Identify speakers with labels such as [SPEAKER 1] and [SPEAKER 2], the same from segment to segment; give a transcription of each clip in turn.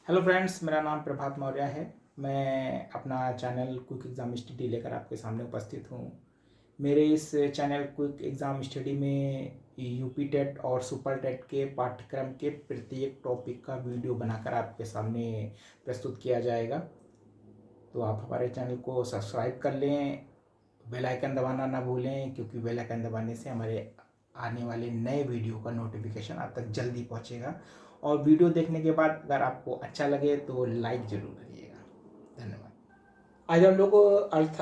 [SPEAKER 1] Hello friends, मेरा नाम प्रभात मौर्य है। मैं अपना चैनल क्विक एग्ज़ाम स्टडी लेकर आपके सामने उपस्थित हूँ। मेरे इस चैनल क्विक एग्ज़ाम स्टडी में यूपी टेट और सुपर टेट के पाठ्यक्रम के प्रत्येक टॉपिक का वीडियो बनाकर आपके सामने प्रस्तुत किया जाएगा। तो आप हमारे चैनल को सब्सक्राइब कर लें, बेल आइकन दबाना ना भूलें, क्योंकि बेल आइकन दबाने से हमारे आने वाले नए वीडियो का नोटिफिकेशन आप तक जल्दी पहुंचेगा। और वीडियो देखने के बाद अगर आपको अच्छा लगे तो लाइक जरूर करिएगा। धन्यवाद। आज हम लोग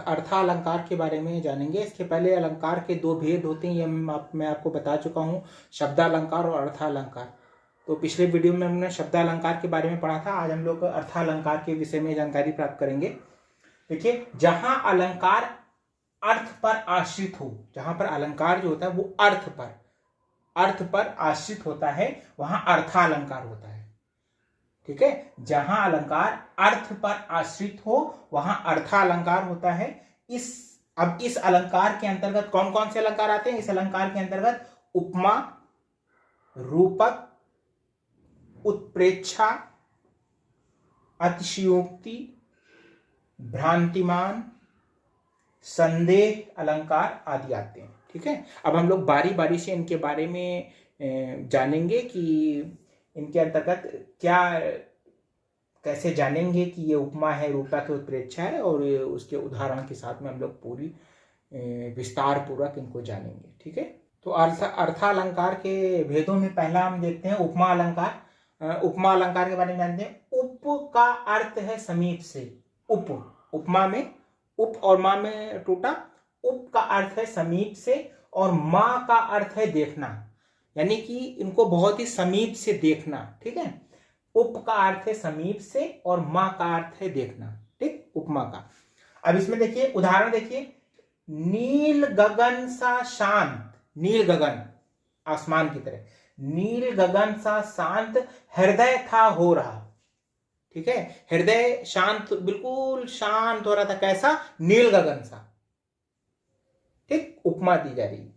[SPEAKER 1] अर्थालंकार के बारे में जानेंगे। इसके पहले अलंकार के दो भेद होते हैं, ये मैं आपको बता चुका हूँ, शब्दालंकार और अर्थालंकार। तो पिछले वीडियो में हमने शब्दालंकार के बारे में पढ़ा था। आज हम लोग अर्थालंकार के विषय में जानकारी प्राप्त करेंगे। देखिए, जहां अलंकार अर्थ पर आश्रित हो, जहां पर अलंकार जो होता है वो अर्थ पर आश्रित होता है, वहां अर्थालंकार होता है। ठीक है, जहां अलंकार अर्थ पर आश्रित हो वहां अर्थालंकार होता है। अब इस अलंकार के अंतर्गत कौन कौन से अलंकार आते हैं? इस अलंकार के अंतर्गत उपमा, रूपक, उत्प्रेक्षा, अतिशयोक्ति, भ्रांतिमान, संदेह अलंकार आदि आते हैं। ठीक है, अब हम लोग बारी बारी से इनके बारे में जानेंगे कि इनके अंतर्गत क्या, कैसे जानेंगे कि ये उपमा है, रूपक है, उत्प्रेक्षा है, और उसके उदाहरण के साथ में हम लोग पूरी विस्तार पूर्वक इनको जानेंगे। ठीक है, तो अर्थालंकार के भेदों में पहला हम देखते हैं उपमा अलंकार। उपमा अलंकार के बारे में जानते हैं। उप का अर्थ है समीप से। उपमा में उप और मां में टूटा। उप का अर्थ है समीप से और मां का अर्थ है देखना, यानी कि इनको बहुत ही समीप से देखना। ठीक है, उप का अर्थ है समीप से और मां का अर्थ है देखना। ठीक, उपमा का। अब इसमें देखिए उदाहरण, देखिए, नील गगन सा शांत, नील गगन आसमान की तरह, नील गगन सा शांत हृदय था हो रहा। ठीक है, हृदय शांत, बिल्कुल शांत हो रहा था। कैसा? नील गगन सा। ठीक, उपमा दी जा रही।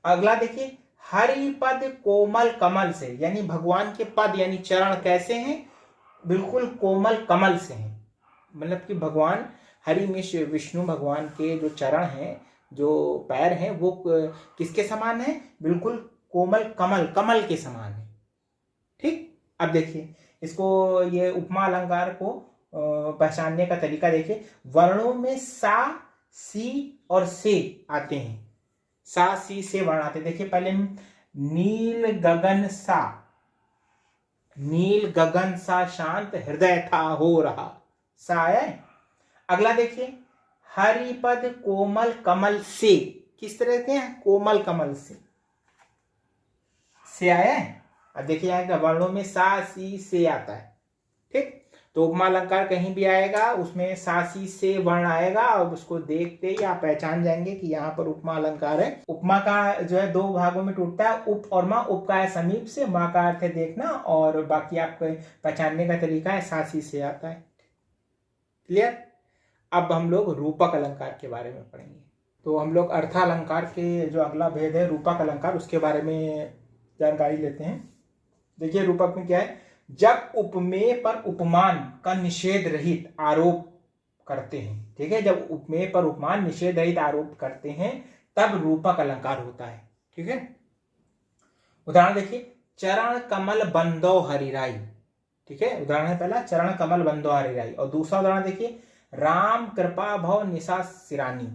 [SPEAKER 1] अगला देखिए, हरिपद कोमल कमल से, यानी भगवान के पद यानी चरण कैसे हैं? बिल्कुल कोमल कमल से हैं। मतलब कि भगवान हरि में विष्णु भगवान के जो चरण हैं, जो पैर हैं, वो किसके समान है? बिल्कुल कोमल कमल के समान है। ठीक, अब देखिए इसको, ये उपमा अलंकार को पहचानने का तरीका देखिए। वर्णों में सा, सी और से आते हैं। सा, सी, से वर्ण आते हैं। देखिए पहले नील गगन सा, नील गगन सा शांत हृदय था हो रहा, सा आया। अगला देखिए, हरिपद कोमल कमल से, किस तरह के हैं? कोमल कमल से आया है। अब देखिए आएगा वर्णों में सा, सी, से आता है। ठीक, तो उपमा अलंकार कहीं भी आएगा उसमें सा, सी, से वर्ण आएगा और उसको देखते ही आप पहचान जाएंगे कि यहाँ पर उपमा अलंकार है। उपमा का जो है दो भागों में टूटता है, उप और मां। उप का है समीप से, मां का अर्थ है देखना, और बाकी आपको पहचानने का तरीका है सा, सी, से आता है। क्लियर? अब हम लोग रूपक अलंकार के बारे में पढ़ेंगे। तो हम लोग अर्थालंकार के जो अगला भेद है रूपक अलंकार, उसके बारे में जानकारी लेते हैं। देखिए रूपक में क्या है? जब उपमेय पर उपमान का निषेध रहित आरोप करते हैं। ठीक है, जब उपमेय पर उपमान निषेध रहित आरोप करते हैं तब रूपक अलंकार होता है। ठीक है, उदाहरण देखिए, चरण कमल बंदो हरिराई। ठीक है, उदाहरण है पहला, चरण कमल बंदो हरिराई। और दूसरा उदाहरण देखिए, राम कृपा भव निशा सिरानी,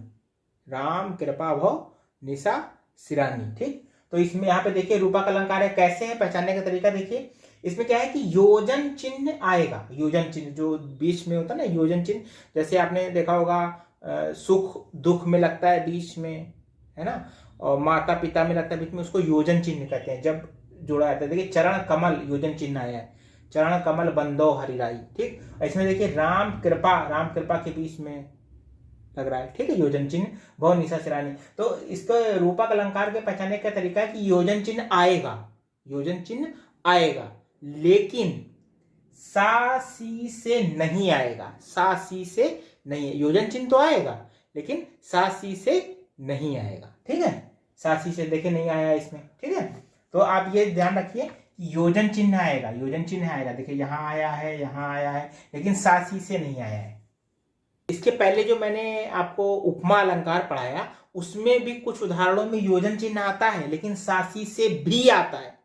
[SPEAKER 1] राम कृपा भव निशा सिरानी। ठीक, तो इसमें यहाँ पे देखिए रूपक अलंकार है। कैसे है, पहचानने का तरीका देखिए। इसमें क्या है कि योजन चिन्ह आएगा। योजन चिन्ह जो बीच में होता है ना, योजन चिन्ह, जैसे आपने देखा होगा सुख दुख में लगता है बीच में, है ना, और माता पिता में लगता है बीच में, उसको योजन चिन्ह कहते हैं जब जोड़ा जाता है। देखिए चरण कमल योजन चिन्ह आया है, चरण कमल बंदो हरिराई। ठीक, इसमें देखिए राम कृपा के बीच में लग रहा है। ठीक है, योजन चिन्ह भव निशा सिरानी। तो इसको रूपक अलंकार के पहचानने का तरीका है कि योजन चिन्ह आएगा, योजन चिन्ह आएगा, लेकिन सा, सी से नहीं आएगा। सा, सी से नहीं, योजन चिन्ह तो आएगा लेकिन सा, सी से नहीं आएगा। ठीक है, सा, सी से देखिए नहीं आया इसमें। ठीक है, तो आप ये ध्यान रखिए योजन चिन्ह आएगा, योजन चिन्ह आएगा। देखिए यहाँ आया है, यहाँ आया है, लेकिन सा सी से नहीं आया है। इसके पहले जो मैंने आपको उपमा अलंकार पढ़ाया उसमें भी कुछ उदाहरणों में योजन चिन्ह आता है, लेकिन सा सी से भी आता है।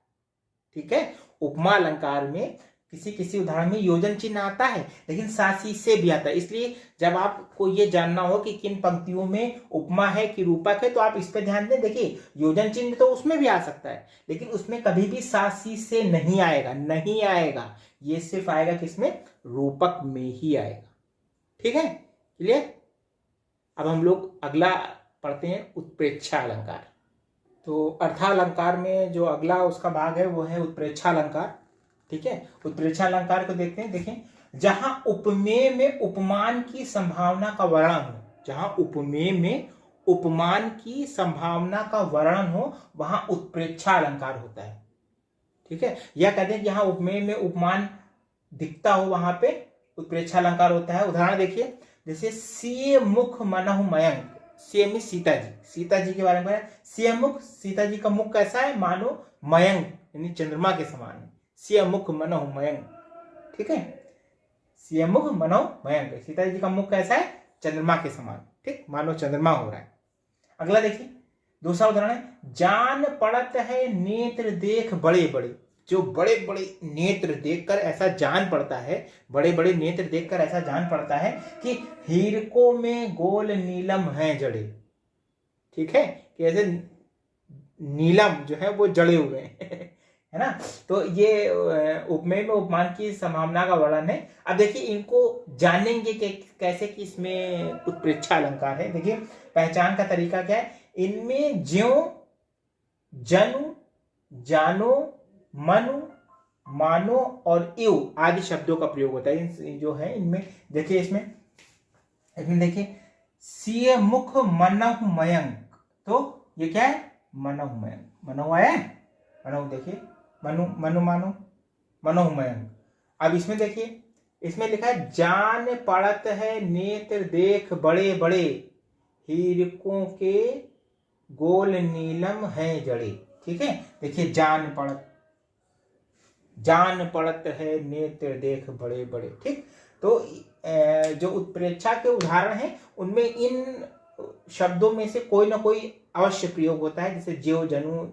[SPEAKER 1] ठीक है, उपमा अलंकार में किसी किसी उदाहरण में योजन चिन्ह आता है, लेकिन सा सी से भी आता है। इसलिए जब आपको ये जानना हो कि किन पंक्तियों में उपमा है कि रूपक है, तो आप इस पर ध्यान दें। देखिए योजन चिन्ह तो उसमें भी आ सकता है, लेकिन उसमें कभी भी सा सी से नहीं आएगा, नहीं आएगा। ये सिर्फ आएगा किसमें? रूपक में ही आएगा। ठीक है, क्लियर? अब हम लोग अगला पढ़ते हैं उत्प्रेक्षा अलंकार। तो अर्थालंकार में जो अगला उसका भाग है वो है उत्प्रेक्षा अलंकार। ठीक है, उत्प्रेक्षा अलंकार को देखते हैं। देखें, जहां उपमेय में उपमान की संभावना का वर्णन हो, जहां उपमेय में उपमान की संभावना का वर्णन हो, वहां उत्प्रेक्षा अलंकार होता है। ठीक है, या कहते हैं कि जहां उपमेय में उपमान दिखता हो वहां पे उत्प्रेक्षा अलंकार होता है। उदाहरण देखिए, जैसे सिय मुख मनहु मयंक। सिय में सीता जी, सीता जी के बारे में बताया। सिय मुख, सीता जी का मुख कैसा है? मानो मयंक, यानी चंद्रमा के समान है। सिय मुख मनहु मयंक। ठीक है, सिय मुख मनहु मयंक, सीता जी का मुख कैसा है? चंद्रमा के समान। ठीक, मानो चंद्रमा हो रहा है। अगला देखिए, दूसरा उदाहरण है, जान पड़त है नेत्र देख बड़े बड़े। जो बड़े बड़े नेत्र देखकर ऐसा जान पड़ता है, बड़े बड़े नेत्र देखकर ऐसा जान पड़ता है कि हीरकों में गोल नीलम है जड़े। ठीक है, कि ऐसे नीलम जो है वो जड़े हुए हैं है ना। तो ये उपमेय में उपमान की संभावना का वर्णन है। अब देखिए इनको जानेंगे कि कैसे कि इसमें उत्प्रेक्षा अलंकार है। देखिए पहचान का तरीका क्या है, इनमें ज्यों, जनु, जानो, मनु, मानो और इव आदि शब्दों का प्रयोग होता है। जो है इनमें देखिए, इसमें देखिए, सिय मुख मनहु मयंक, तो ये क्या है? मनहु मयंक। मनहु आया है, मनहु देखिए, मनु मनु मानो, मनहु मयंक। अब इसमें देखिए, इसमें लिखा है, जान पड़त है नेत्र देख बड़े बड़े, हीरकों के गोल नीलम है जड़े। ठीक है, देखिए जान पड़त, जान पड़त है नेत्र देख बड़े बड़े। ठीक, तो जो उत्प्रेक्षा के उदाहरण हैं उनमें इन शब्दों में से कोई ना कोई अवश्य प्रयोग होता है, जैसे ज्यो, जनु,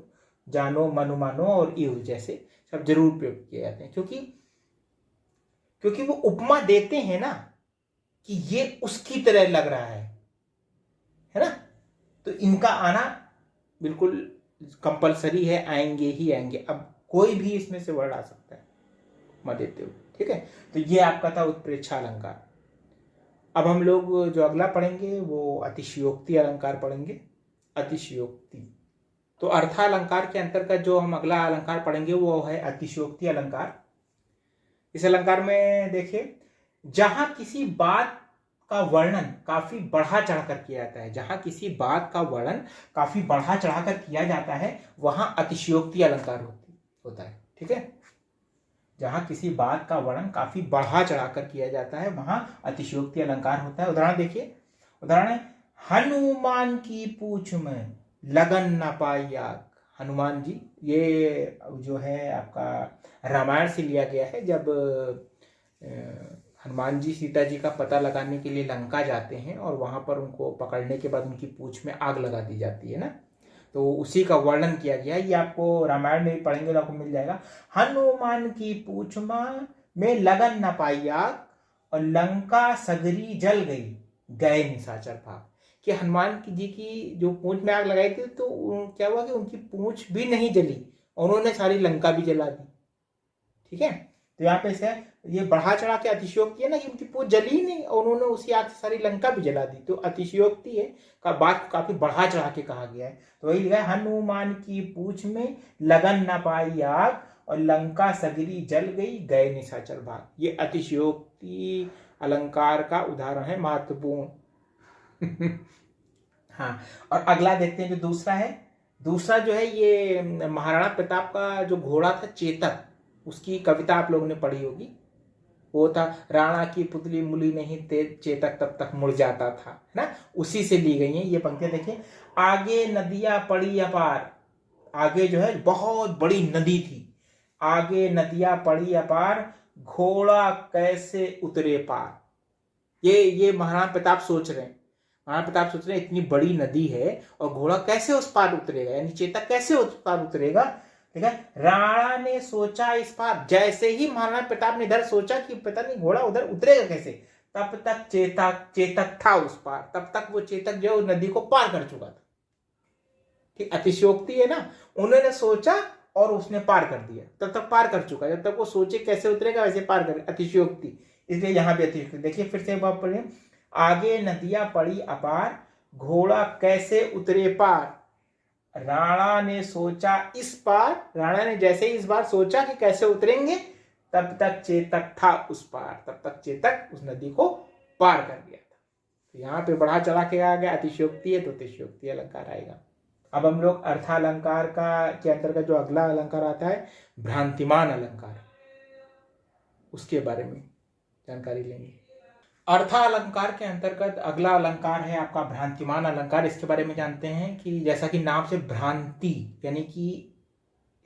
[SPEAKER 1] जानो, मनु, मानो और इव जैसे शब्द जरूर प्रयोग किए जाते हैं, क्योंकि वो उपमा देते हैं ना कि ये उसकी तरह लग रहा है ना। तो इनका आना बिल्कुल कंपलसरी है, आएंगे ही आएंगे। अब कोई भी इसमें से वर्ड आ सकता है उपमा देते हुए। ठीक है, तो ये आपका था उत्प्रेक्षा अलंकार। अब हम लोग जो अगला पढ़ेंगे वो अतिशयोक्ति अलंकार पढ़ेंगे। अतिशयोक्ति, तो अर्थालंकार के अंतर्गत जो हम अगला अलंकार पढ़ेंगे वो है अतिशयोक्ति अलंकार। इस अलंकार में देखिए, जहां किसी बात का वर्णन काफी बढ़ा चढ़ाकर किया जाता है, जहां किसी बात का वर्णन काफी बढ़ा चढ़ाकर किया जाता है वहां अतिशयोक्ति अलंकार होता है। ठीक है, जहां किसी बात का वर्णन काफी बढ़ा चढ़ाकर किया जाता है वहां अतिशयोक्ति अलंकार होता है। उदाहरण देखिए, उदाहरण है, हनुमान की पूछ में लगन न पाई आग। हनुमान जी, ये जो है आपका रामायण से लिया गया है। जब हनुमान जी सीता जी का पता लगाने के लिए लंका जाते हैं और वहां पर उनको पकड़ने के बाद उनकी पूंछ में आग लगा दी जाती है ना, तो उसी का वर्णन किया गया है। ये आपको रामायण में भी पढ़ेंगे तो आपको मिल जाएगा। हनुमान की पूंछ में लगन न पाई आग और लंका सगरी जल गई, गए निशाचर भाग। कि हनुमान जी की जो पूंछ में आग लगाई थी तो क्या हुआ कि उनकी पूंछ भी नहीं जली और उन्होंने सारी लंका भी जला दी। ठीक है, तो यहाँ पे से ये बढ़ा चढ़ा के अतिशयोक्ति है ना कि उनकी पूंछ जली ही नहीं और उन्होंने उसी आग से सारी लंका भी जला दी, तो अतिशयोक्ति है का बात काफी बढ़ा चढ़ा के कहा गया है। तो वही लिखा है, हनुमान की पूंछ में लगन न पाई आग और लंका सगरी जल गई, गए निशाचर भाग। ये अतिशयोक्ति अलंकार का उदाहरण है, महत्वपूर्ण। हाँ, और अगला देखते हैं जो दूसरा है। दूसरा जो है ये महाराणा प्रताप का जो घोड़ा था चेतक, उसकी कविता आप लोगों ने पढ़ी होगी। वो था, राणा की पुतली मुली नहीं तेज, चेतक तब तक मुड़ जाता था, है ना। उसी से ली गई हैं ये पंक्तियां। देखिए, आगे नदियां पड़ी अपार, आगे जो है बहुत बड़ी नदी थी, आगे नदियां पड़ी अपार, घोड़ा कैसे उतरे पार। ये महाराणा प्रताप सोच रहे हैं, महाराणा प्रताप सोच रहे हैं इतनी बड़ी नदी है और घोड़ा कैसे उस पार उतरेगा, यानी चेतक कैसे उस पार उतरेगा। ठीक है, राणा ने सोचा इस पार। जैसे ही महाराणा प्रताप ने इधर सोचा कि पता नहीं घोड़ा उधर उतरेगा कैसे, तब तक चेतक था उस पार। तब तक वो चेतक जो नदी को पार कर चुका था। ठीक, अतिशयोक्ति है ना, उन्होंने सोचा और उसने पार कर दिया, तब तक पार कर चुका। जब तक वो सोचे कैसे उतरेगा वैसे पार कर, अतिशयोक्ति। इसलिए यहां भी अतिशयोक्ति। देखिए फिर से एक बार पढ़िए, आगे नदियां पड़ी अपार, घोड़ा कैसे उतरे पार, राणा ने सोचा इस पार। राणा ने जैसे ही इस बार सोचा कि कैसे उतरेंगे, तब तक चेतक था उस पार। तब तक चेतक उस नदी को पार कर गया था। तो यहाँ पे बढ़ा चढ़ा के आ गया, अतिशयोक्ति है तो अतिशयोक्ति अलंकार आएगा। अब हम लोग अर्थालंकार के अंतर्गत जो अगला अलंकार आता है भ्रांतिमान अलंकार, उसके बारे में जानकारी लेंगे। अर्थालंकार के अंतर्गत अगला अलंकार है आपका भ्रांतिमान अलंकार। इसके बारे में जानते हैं कि जैसा कि नाम से भ्रांति यानी कि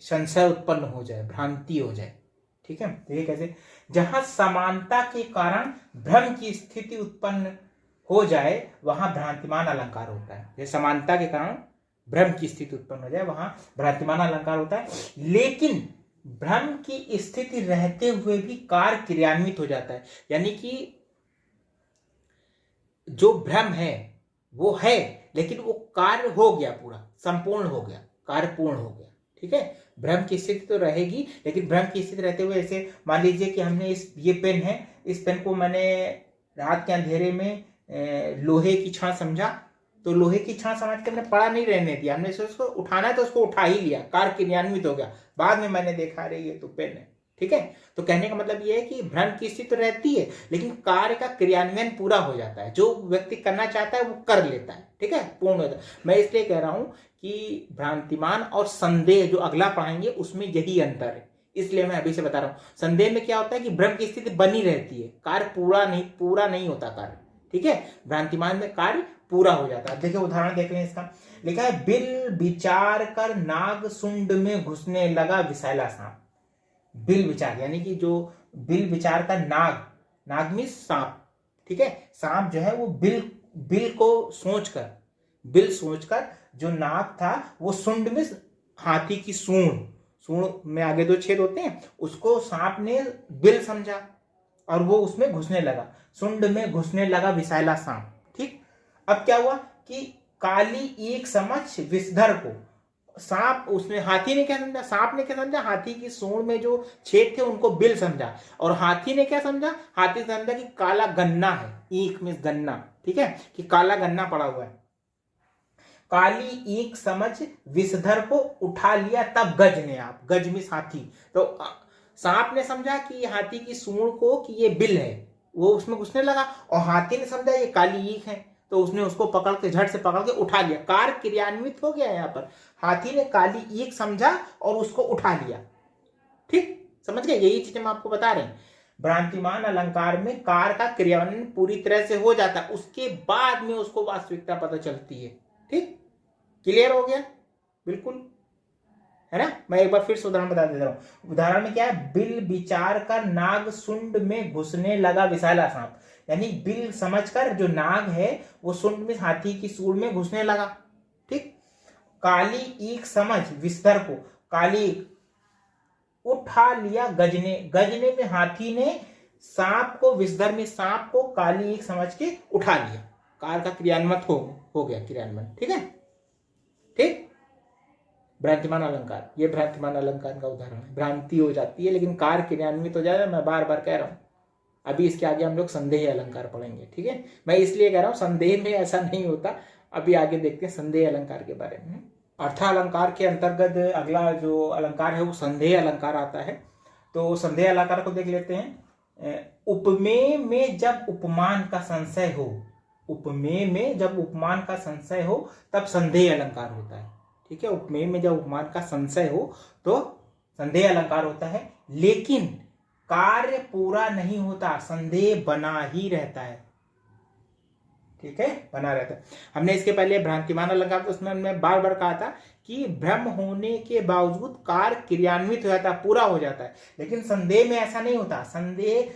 [SPEAKER 1] संशय उत्पन्न हो जाए, भ्रांति हो जाए। ठीक है, तो ये कैसे, जहां समानता के कारण भ्रम की स्थिति उत्पन्न हो जाए वहां भ्रांतिमान अलंकार होता है। जैसे समानता के कारण भ्रम की स्थिति उत्पन्न हो जाए वहां भ्रांतिमान अलंकार होता है। लेकिन भ्रम की स्थिति रहते हुए भी कार्य क्रियान्वित हो जाता है, यानी कि जो भ्रम है वो है लेकिन वो कार्य हो गया, पूरा संपूर्ण हो गया, कार्य पूर्ण हो गया। ठीक है, भ्रम की स्थिति तो रहेगी लेकिन भ्रम की स्थिति रहते हुए, ऐसे मान लीजिए कि हमने ये पेन है, इस पेन को मैंने रात के अंधेरे में लोहे की छां समझा, तो लोहे की छां समझ के हमने पड़ा नहीं रहने दिया, हमने उसको उठाना है तो उसको उठा ही लिया, कार्य क्रियान्वित हो गया। बाद में मैंने देखा रही ये तो पेन है। ठीक है, तो कहने का मतलब ये है कि भ्रम की स्थिति तो रहती है लेकिन कार्य का क्रियान्वयन पूरा हो जाता है, जो व्यक्ति करना चाहता है वो कर लेता है। ठीक है, पूर्ण होता है। मैं इसलिए कह रहा हूं कि भ्रांतिमान और संदेह जो अगला पढ़ाएंगे उसमें यही अंतर है, इसलिए मैं अभी से बता रहा हूं। संदेह में क्या होता है कि भ्रम की स्थिति बनी रहती है, कार्य पूरा नहीं होता कार्य। ठीक है, भ्रांतिमान में कार्य पूरा हो जाता है। देखिए उदाहरण देख लें इसका, लिखा है बिल विचार कर नाग सुंड में घुसने लगा विषैला सांप। बिल विचार यानी कि जो बिल विचार का नाग मीन्स सांप। ठीक है, सांप जो है वो बिल को सोचकर जो नाग था वो सुंड में, हाथी की सूंड में आगे दो छेद होते हैं, उसको सांप ने बिल समझा और वो उसमें घुसने लगा, सुंड में घुसने लगा विषैला सांप। ठीक, अब क्या हुआ कि काली ईख समझ विषधर को, सांप उसने, हाथी ने क्या समझा, सांप ने क्या समझा, हाथी की सूंड में जो छेद थे उनको बिल समझा, और हाथी ने क्या समझा, हाथी समझा कि काला गन्ना है, ईख में गन्ना। ठीक है, कि काला गन्ना पड़ा हुआ है। काली ईख समझ विषधर को उठा लिया तब गज ने आप, गज में हाथी, तो सांप ने समझा कि हाथी की सूंड को कि ये बिल है, वो उसमें घुसने लगा, और हाथी ने समझा ये काली ईख है तो उसने उसको पकड़ के झट से पकड़ के उठा लिया, कार्य क्रियान्वित हो गया। यहाँ पर हाथी ने काली ईख समझा और उसको उठा लिया। ठीक, समझ गए, यही चीज हम आपको बता रहे हैं। भ्रांतिमान अलंकार में कार्य का क्रियान्वयन पूरी तरह से हो जाता है, उसके बाद में उसको वास्तविकता पता चलती है। ठीक, क्लियर हो गया, बिल्कुल है ना। मैं एक बार फिर से उदाहरण बता देता हूं। उदाहरण में क्या है, बिल विचार कर नाग सुंड में घुसने लगा विषैला सांप, यानी बिल समझकर जो नाग है वो सुंड में, हाथी की सूंड में घुसने लगा। ठीक, काली ईख समझ विषधर को, काली उठा लिया गजने में हाथी ने सांप को, विषधर में सांप को काली ईख समझ के उठा लिया, कार्य का क्रियान्वयन हो गया, क्रियान्वयन। ठीक है, ठीक, भ्रांतिमान अलंकार, ये भ्रांतिमान अलंकार का उदाहरण है। भ्रांति हो जाती है लेकिन कार्य क्रियान्वित हो जाएगा, मैं बार बार कह रहा हूं। अभी इसके आगे हम लोग संदेह अलंकार पढ़ेंगे। ठीक है, मैं इसलिए कह रहा हूं संदेह में ऐसा नहीं होता, अभी आगे देखते हैं संदेह अलंकार के बारे में। अर्थालंकार के अंतर्गत अगला जो अलंकार है वो संदेह अलंकार आता है। तो संदेह अलंकार को देख लेते हैं। उपमेय में जब उपमान का संशय हो, उपमेय में जब उपमान का संशय हो तब संदेह अलंकार होता है। ठीक है, उपमेय में जब उपमान का संशय हो तो संदेह अलंकार होता है, लेकिन कार्य पूरा नहीं होता, संदेह बना ही रहता है। ठीक है, बना रहता है। हमने इसके पहले भ्रांतिमान अलंकार, तो उसमें हमने बार बार कहा था कि भ्रम होने के बावजूद कार्य क्रियान्वित हो जाता है, पूरा हो जाता है। लेकिन संदेह में ऐसा नहीं होता, संदेह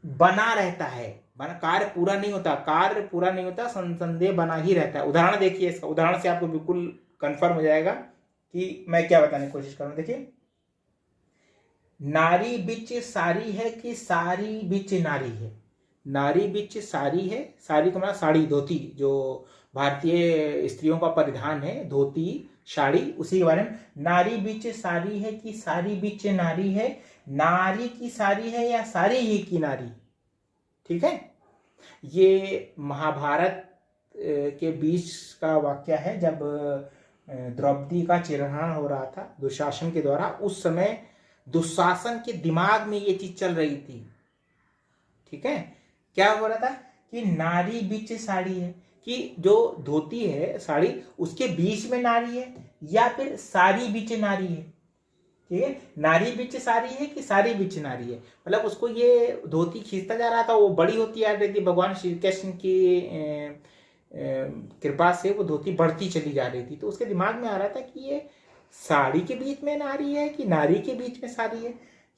[SPEAKER 1] बना रहता है, कार्य पूरा नहीं होता, कार्य पूरा नहीं होता, संदेह बना ही रहता है। उदाहरण देखिए, इसका उदाहरण से आपको बिल्कुल कंफर्म हो जाएगा कि मैं क्या बताने की कोशिश करूं। देखिए, नारी बिच सारी है कि सारी बिच नारी है। नारी बिच सारी है, सारी का मतलब साड़ी, धोती, जो भारतीय स्त्रियों का परिधान है, धोती साड़ी, उसी के बारे में। नारी बिच सारी है कि सारी बिच नारी है, नारी की सारी है या सारी ही की नारी। ठीक है, ये महाभारत के बीच का वाक्य है, जब द्रौपदी का चिरहरण हो रहा था दुशासन के द्वारा। उस समय दुशासन के दिमाग में ये चीज चल रही थी। ठीक है, क्या हो रहा था कि नारी बीच साड़ी है, कि जो धोती है साड़ी उसके बीच में नारी है या फिर सारी बीच नारी है। ठीक है, नारी बीच सारी है कि सारी बीच नारी है, मतलब उसको ये धोती खींचता जा रहा था, वो बड़ी होती आ रही थी, भगवान श्री कृष्ण की कृपा से वो धोती बढ़ती चली जा रही थी। तो उसके दिमाग में आ रहा था कि ये साड़ी के बीच में नारी है कि नारी के बीच में साड़ी है,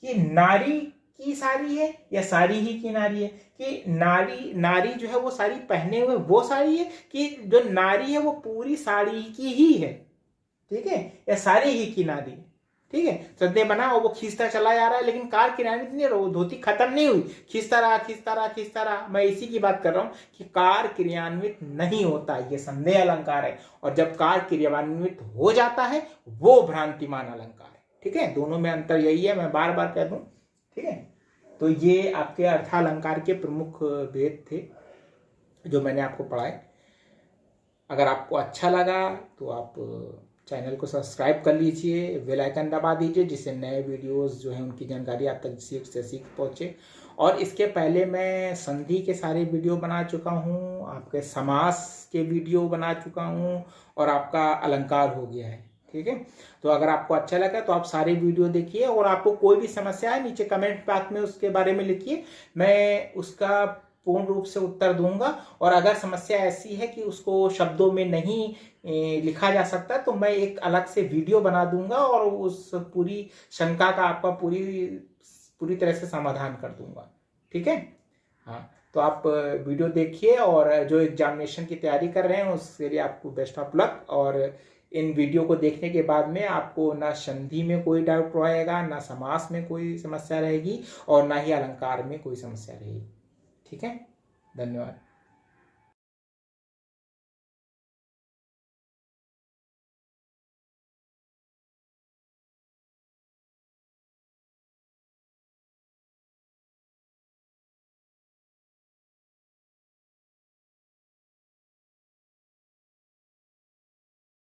[SPEAKER 1] कि नारी की साड़ी है या साड़ी ही की नारी है, कि नारी जो है वो साड़ी पहने हुए वो साड़ी है, कि जो नारी है वो पूरी साड़ी की ही है। ठीक है, या सारी ही की नारी है। ठीक है, संदेह बना और वो खींचता चला जा रहा है, लेकिन कार क्रियान्वित नहीं, वो धोती खत्म नहीं हुई, खींचता रहा खींचता रहा खींचता रहा। मैं इसी की बात कर रहा हूं कि कार क्रियान्वित नहीं होता, ये संदेह अलंकार है। और जब कार क्रियान्वित हो जाता है वो भ्रांतिमान अलंकार है। ठीक है, दोनों में अंतर यही है, मैं बार बार कह दूं। ठीक है, तो ये आपके अर्थालंकार के प्रमुख भेद थे जो मैंने आपको पढ़ाए। अगर आपको अच्छा लगा तो आप चैनल को सब्सक्राइब कर लीजिए, बेल आइकन दबा दीजिए, जिससे नए वीडियोस जो हैं उनकी जानकारी आप तक सीख से सीख पहुँचे। और इसके पहले मैं संधि के सारे वीडियो बना चुका हूँ, आपके समास के वीडियो बना चुका हूँ, और आपका अलंकार हो गया है। ठीक है, तो अगर आपको अच्छा लगा तो आप सारे वीडियो देखिए, और आपको कोई भी समस्या है नीचे कमेंट बॉक्स में उसके बारे में लिखिए, मैं उसका पूर्ण रूप से उत्तर दूंगा। और अगर समस्या ऐसी है कि उसको शब्दों में नहीं लिखा जा सकता तो मैं एक अलग से वीडियो बना दूंगा और उस पूरी शंका का आपका पूरी तरह से समाधान कर दूंगा। ठीक है, हाँ, तो आप वीडियो देखिए, और जो एग्जामिनेशन की तैयारी कर रहे हैं उसके लिए आपको बेस्ट ऑफ लक। और इन वीडियो को देखने के बाद में आपको ना संधि में कोई डाउट रहेगा, ना समास में कोई समस्या रहेगी, और ना ही अलंकार में कोई समस्या रहेगी। ठीक है, धन्यवाद।